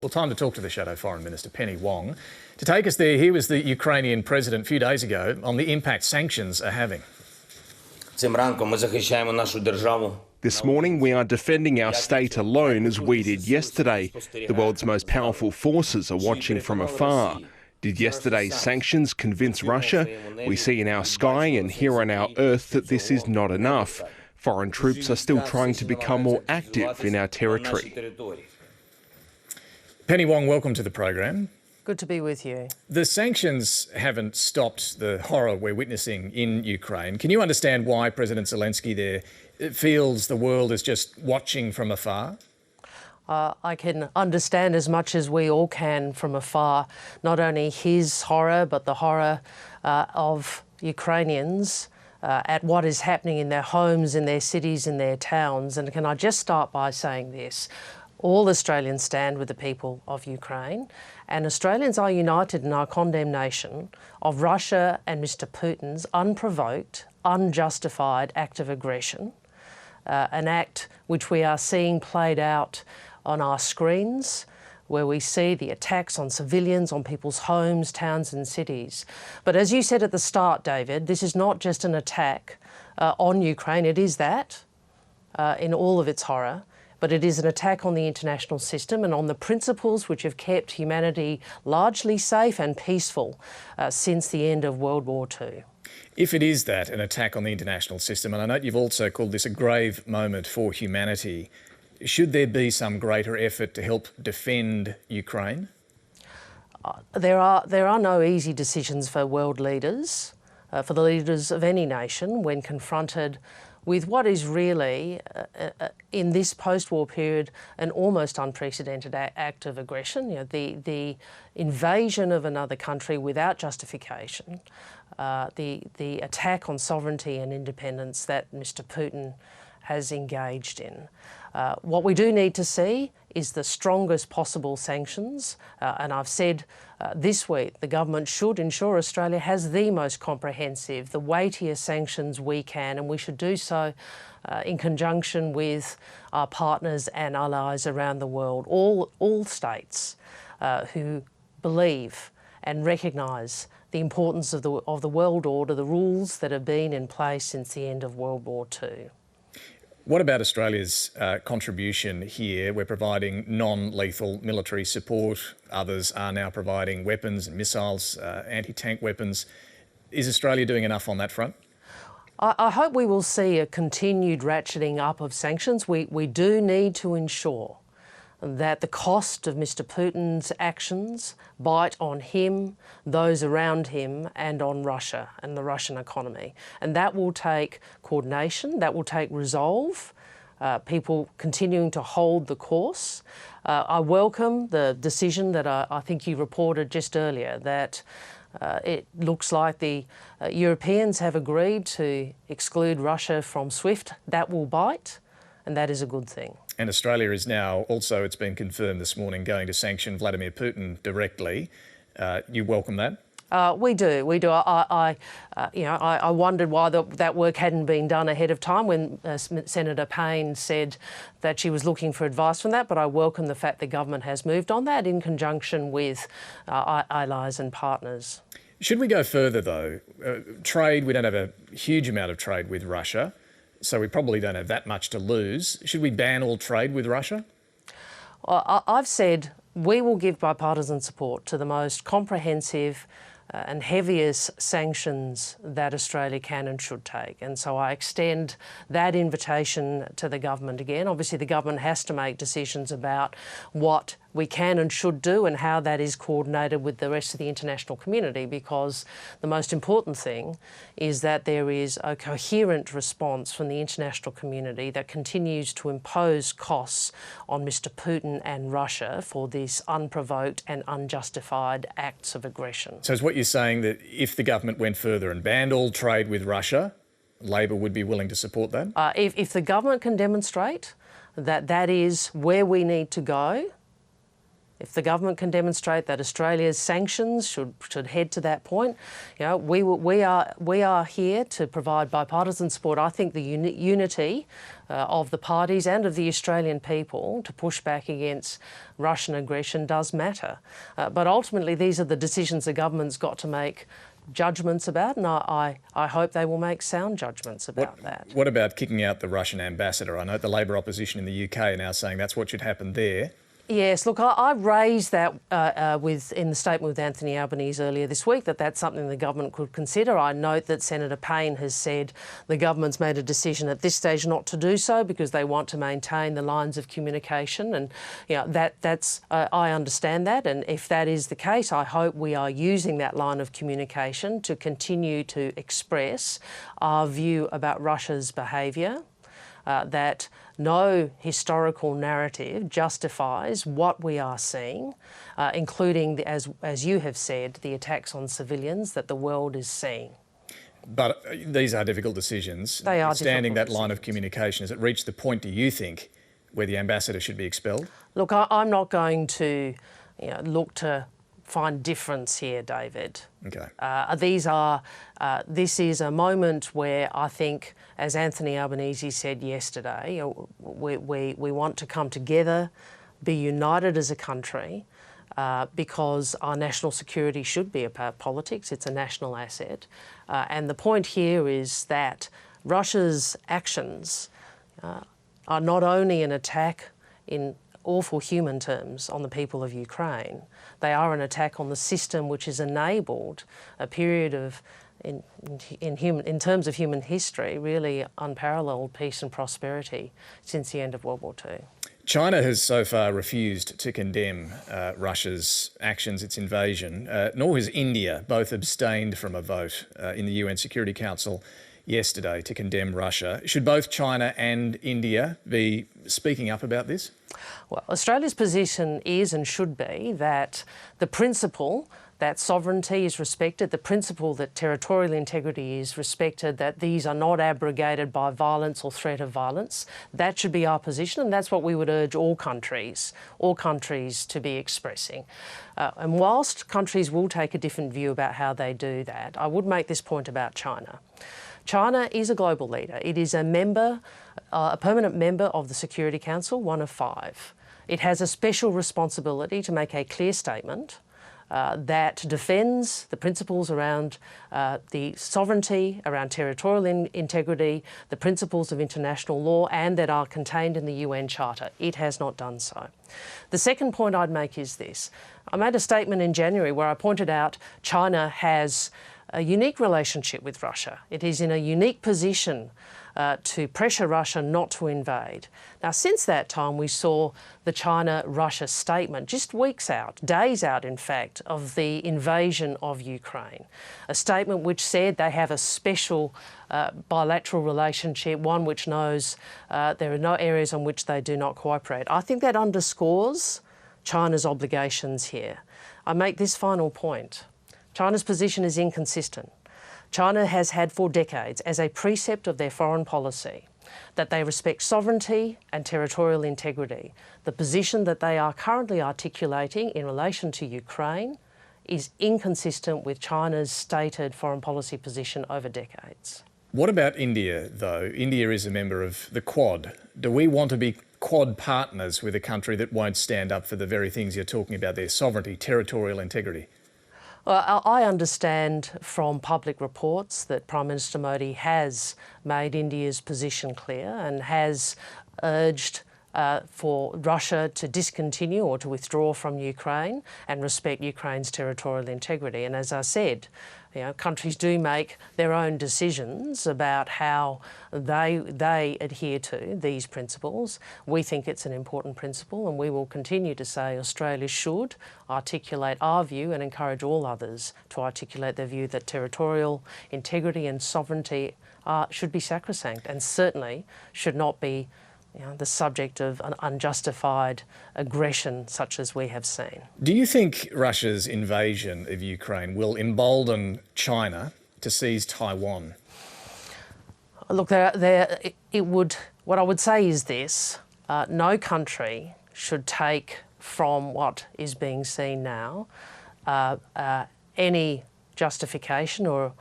Well, time to talk to the Shadow Foreign Minister, Penny Wong. To take us there, here was the Ukrainian president a few days ago on the impact sanctions are having. This morning, we are defending our state alone as we did yesterday. The world's most powerful forces are watching from afar. Did yesterday's sanctions convince Russia? We see in our sky and hear on our earth that this is not enough. Foreign troops are still trying to become more active in our territory. Penny Wong, welcome to the program. Good to be with you. The sanctions haven't stopped the horror we're witnessing in Ukraine. Can you understand why President Zelensky there feels the world is just watching from afar? I can understand as much as we all can from afar, not only his horror, but the horror of Ukrainians at what is happening in their homes, in their cities, in their towns. And can I just start by saying this? All Australians stand with the people of Ukraine, and Australians are united in our condemnation of Russia and Mr Putin's unprovoked, unjustified act of aggression, an act which we are seeing played out on our screens, where we see the attacks on civilians, on people's homes, towns and cities. But as you said at the start, David, this is not just an attack on Ukraine, it is that in all of its horror. But it is an attack on the international system and on the principles which have kept humanity largely safe and peaceful since the end of World War II. If it is that, an attack on the international system, and I note you've also called this a grave moment for humanity, should there be some greater effort to help defend Ukraine? There are no easy decisions for world leaders, for the leaders of any nation, when confronted with what is really, in this post-war period, an almost unprecedented act of aggression. You know, the invasion of another country without justification, the attack on sovereignty and independence that Mr Putin has engaged in. What we do need to see is the strongest possible sanctions, and I've said this week the government should ensure Australia has the most comprehensive, the weightiest sanctions we can, and we should do so in conjunction with our partners and allies around the world, all states who believe and recognise the importance of the world order, the rules that have been in place since the end of World War II. What about Australia's contribution here? We're providing non-lethal military support. Others are now providing weapons and missiles, anti-tank weapons. Is Australia doing enough on that front? I hope we will see a continued ratcheting up of sanctions. We do need to ensure that the cost of Mr Putin's actions bite on him, those around him, and on Russia and the Russian economy. And that will take coordination, that will take resolve, people continuing to hold the course. I welcome the decision that I think you reported just earlier, that it looks like the Europeans have agreed to exclude Russia from SWIFT. That will bite, and that is a good thing. And Australia is now also, it's been confirmed this morning, going to sanction Vladimir Putin directly. You welcome that? We do. I wondered why that work hadn't been done ahead of time when Senator Payne said that she was looking for advice from that, but I welcome the fact the government has moved on that in conjunction with allies and partners. Should we go further though? Trade, we don't have a huge amount of trade with Russia, so we probably don't have that much to lose. Should we ban all trade with Russia? I've said we will give bipartisan support to the most comprehensive and heaviest sanctions that Australia can and should take. And so I extend that invitation to the government again. Obviously, the government has to make decisions about what we can and should do and how that is coordinated with the rest of the international community, because the most important thing is that there is a coherent response from the international community that continues to impose costs on Mr Putin and Russia for these unprovoked and unjustified acts of aggression. So is what you're saying that if the government went further and banned all trade with Russia, Labor would be willing to support that? If the government can demonstrate that that is where we need to go, if the government can demonstrate that Australia's sanctions should head to that point, we are here to provide bipartisan support. I think the unity of the parties and of the Australian people to push back against Russian aggression does matter. But ultimately, these are the decisions the government's got to make judgments about, and I hope they will make sound judgments about that. What about kicking out the Russian ambassador? I know the Labor opposition in the UK are now saying that's what should happen there. Yes, look, I raised that in the statement with Anthony Albanese earlier this week, that's something the government could consider. I note that Senator Payne has said the government's made a decision at this stage not to do so because they want to maintain the lines of communication, and I understand that. And if that is the case, I hope we are using that line of communication to continue to express our view about Russia's behaviour. That no historical narrative justifies what we are seeing, including, as you have said, the attacks on civilians that the world is seeing. But these are difficult decisions. They are standing difficult that line of communication. Has it reached the point, do you think, where the ambassador should be expelled? Look, I'm not going to look to find difference here, David. Okay. This is a moment where I think, as Anthony Albanese said yesterday, we want to come together, be united as a country, because our national security should be about politics. It's a national asset. And the point here is that Russia's actions are not only an attack in awful human terms on the people of Ukraine, they are an attack on the system which has enabled a period of, in terms of human history, really unparalleled peace and prosperity since the end of World War II. China has so far refused to condemn Russia's actions, its invasion, nor has India. Both abstained from a vote in the UN Security Council yesterday to condemn Russia. Should both China and India be speaking up about this? Well, Australia's position is and should be that the principle that sovereignty is respected, the principle that territorial integrity is respected, that these are not abrogated by violence or threat of violence, that should be our position, and that's what we would urge all countries to be expressing. And whilst countries will take a different view about how they do that, I would make this point about China. China is a global leader. It is a member, a permanent member of the Security Council, one of 5. It has a special responsibility to make a clear statement that defends the principles around the sovereignty, around territorial integrity, the principles of international law, and that are contained in the UN Charter. It has not done so. The second point I'd make is this. I made a statement in January where I pointed out China has a unique relationship with Russia. It is in a unique position to pressure Russia not to invade. Now, since that time, we saw the China-Russia statement just weeks out, days out, in fact, of the invasion of Ukraine. A statement which said they have a special bilateral relationship, one which knows there are no areas on which they do not cooperate. I think that underscores China's obligations here. I make this final point. China's position is inconsistent. China has had for decades as a precept of their foreign policy that they respect sovereignty and territorial integrity. The position that they are currently articulating in relation to Ukraine is inconsistent with China's stated foreign policy position over decades. What about India, though? India is a member of the Quad. Do we want to be Quad partners with a country that won't stand up for the very things you're talking about there, sovereignty, territorial integrity? Well, I understand from public reports that Prime Minister Modi has made India's position clear and has urged for Russia to discontinue or to withdraw from Ukraine and respect Ukraine's territorial integrity. And as I said, countries do make their own decisions about how they adhere to these principles. We think it's an important principle, and we will continue to say Australia should articulate our view and encourage all others to articulate their view that territorial integrity and sovereignty should be sacrosanct and certainly should not be the subject of an unjustified aggression such as we have seen. Do you think Russia's invasion of Ukraine will embolden China to seize Taiwan? Look, what I would say is this. No country should take from what is being seen now any justification or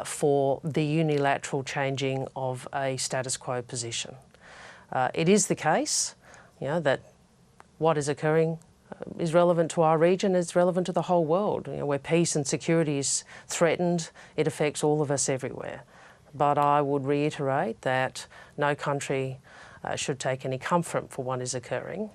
for the unilateral changing of a status quo position. It is the case, that what is occurring is relevant to our region, is relevant to the whole world. Where peace and security is threatened, it affects all of us everywhere. But I would reiterate that no country should take any comfort for what is occurring.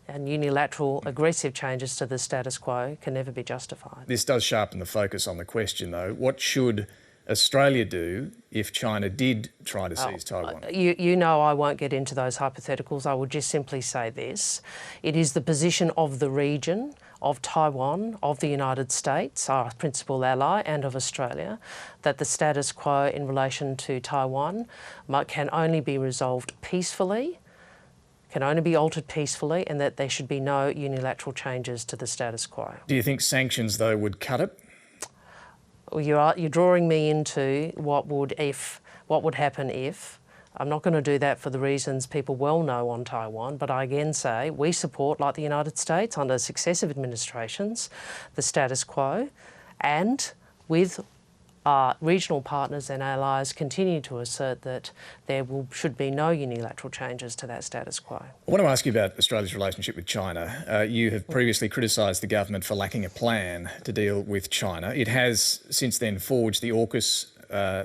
And unilateral aggressive changes to the status quo can never be justified. This does sharpen the focus on the question, though. What should Australia do if China did try to seize Taiwan? You know I won't get into those hypotheticals. I would just simply say this. It is the position of the region, of Taiwan, of the United States, our principal ally, and of Australia, that the status quo in relation to Taiwan can only be resolved peacefully, can only be altered peacefully, and that there should be no unilateral changes to the status quo. Do you think sanctions, though, would cut it? Well, you're drawing me into what would happen if. I'm not going to do that for the reasons people well know on Taiwan, but I again say we support, like the United States under successive administrations, the status quo, and with our regional partners and allies continue to assert that there should be no unilateral changes to that status quo. I want to ask you about Australia's relationship with China. You have previously criticised the government for lacking a plan to deal with China. It has since then forged the AUKUS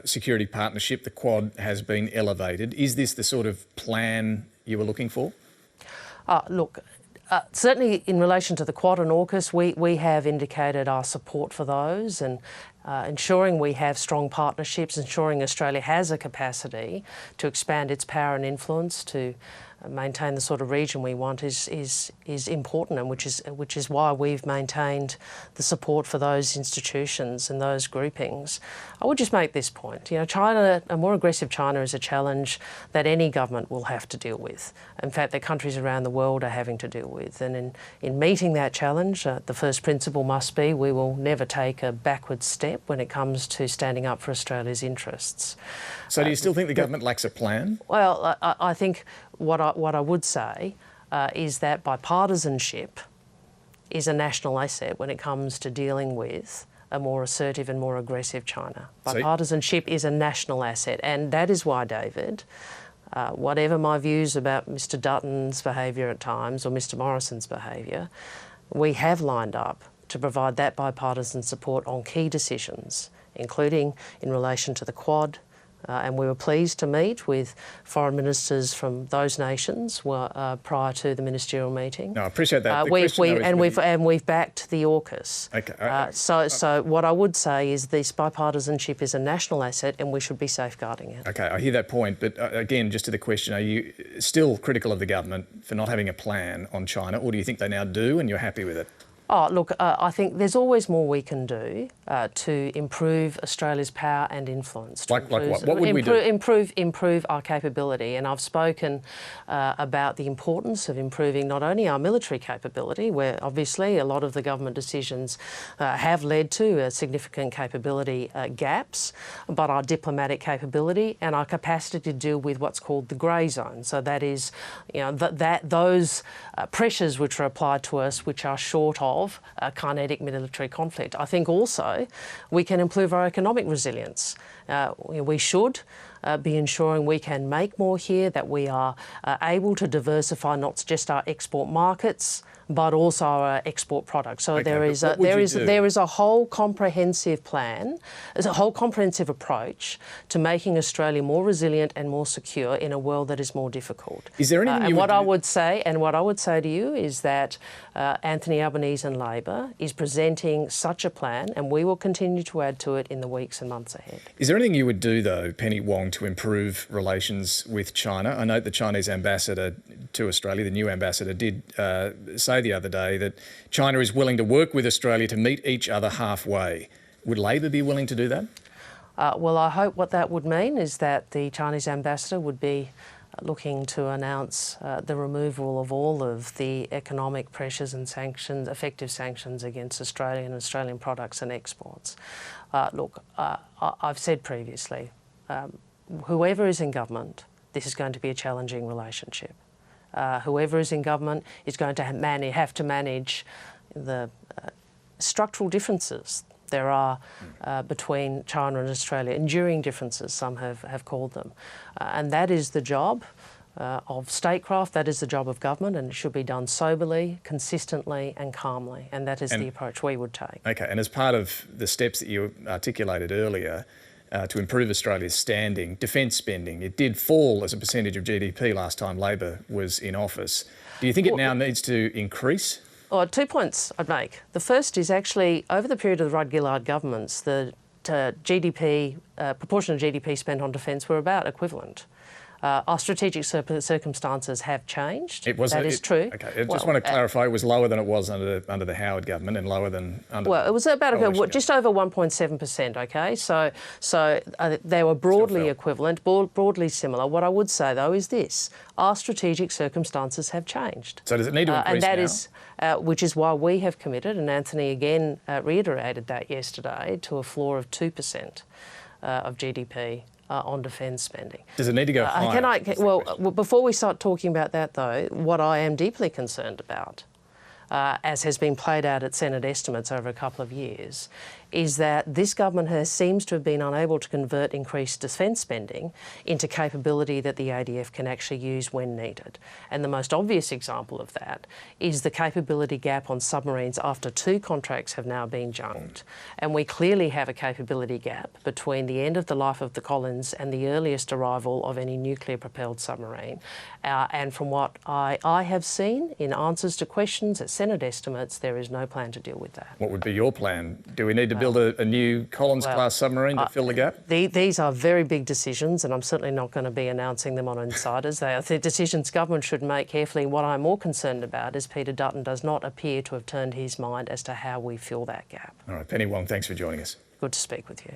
security partnership. The Quad has been elevated. Is this the sort of plan you were looking for? Look, certainly in relation to the Quad and AUKUS, we have indicated our support for those, and ensuring we have strong partnerships, ensuring Australia has a capacity to expand its power and influence to maintain the sort of region we want is important, and which is why we've maintained the support for those institutions and those groupings. I would just make this point. China, a more aggressive China, is a challenge that any government will have to deal with. In fact, that countries around the world are having to deal with. And in meeting that challenge, the first principle must be we will never take a backward step when it comes to standing up for Australia's interests. So do you still think the government lacks a plan? Well, I think what I would say is that bipartisanship is a national asset when it comes to dealing with a more assertive and more aggressive China. Bipartisanship is a national asset, and that is why, David, whatever my views about Mr Dutton's behaviour at times or Mr Morrison's behaviour, we have lined up to provide that bipartisan support on key decisions, including in relation to the Quad. And we were pleased to meet with foreign ministers from those nations prior to the ministerial meeting. No, I appreciate that. We've backed the AUKUS. Okay. So what I would say is this bipartisanship is a national asset, and we should be safeguarding it. Okay, I hear that point, but again, just to the question, are you still critical of the government for not having a plan on China, or do you think they now do and you're happy with it? Look, I think there's always more we can do to improve Australia's power and influence. Like what? What would we do? Improve our capability. And I've spoken about the importance of improving not only our military capability, where obviously a lot of the government decisions have led to significant capability gaps, but our diplomatic capability and our capacity to deal with what's called the grey zone. So that is, those pressures which are applied to us, which are short of kinetic military conflict. I think also we can improve our economic resilience. We should be ensuring we can make more here, that we are able to diversify not just our export markets, but also our export products. So there is a whole comprehensive plan, there's a whole comprehensive approach to making Australia more resilient and more secure in a world that is more difficult. Is there anything what I would say to you is that Anthony Albanese and Labor is presenting such a plan, and we will continue to add to it in the weeks and months ahead. Is there anything you would do, though, Penny Wong, to improve relations with China? I note the Chinese ambassador to Australia, the new ambassador, did say the other day that China is willing to work with Australia to meet each other halfway. Would Labor be willing to do that? Well, I hope what that would mean is that the Chinese ambassador would be looking to announce the removal of all of the economic pressures and sanctions, effective sanctions against Australia and Australian products and exports. Look, I've said previously, whoever is in government, this is going to be a challenging relationship. whoever is in government is going to have to manage the structural differences there are between China and Australia, enduring differences, some have called them. And that is the job of statecraft, that is the job of government, and it should be done soberly, consistently and calmly, and that is the approach we would take. Okay, and as part of the steps that you articulated earlier to improve Australia's standing, defence spending, it did fall as a percentage of GDP last time Labor was in office. Do you think it now needs to increase? Oh, 2 points I'd make. The first is actually, over the period of the Rudd-Gillard governments, the proportion of GDP spent on defence were about equivalent. Our strategic circumstances have changed. That is true. Okay, I just want to clarify, it was lower than it was under the Howard government and lower than under. Well, it was about just over 1.7%. Okay, so they were broadly equivalent, broadly similar. What I would say though is this: our strategic circumstances have changed. So does it need to increase and that now? is, which is why we have committed, and Anthony again reiterated that yesterday, to a floor of 2% of GDP. On defence spending. Does it need to go higher? Well, before we start talking about that though, what I am deeply concerned about, as has been played out at Senate estimates over a couple of years, is that this government seems to have been unable to convert increased defence spending into capability that the ADF can actually use when needed. And the most obvious example of that is the capability gap on submarines after 2 contracts have now been junked. And we clearly have a capability gap between the end of the life of the Collins and the earliest arrival of any nuclear-propelled submarine. And from what I have seen in answers to questions at Senate estimates, there is no plan to deal with that. What would be your plan? Do we need to build a new Collins-class submarine to fill the gap? These are very big decisions, and I'm certainly not going to be announcing them on Insiders. They are the decisions government should make carefully. What I'm more concerned about is Peter Dutton does not appear to have turned his mind as to how we fill that gap. All right, Penny Wong, thanks for joining us. Good to speak with you.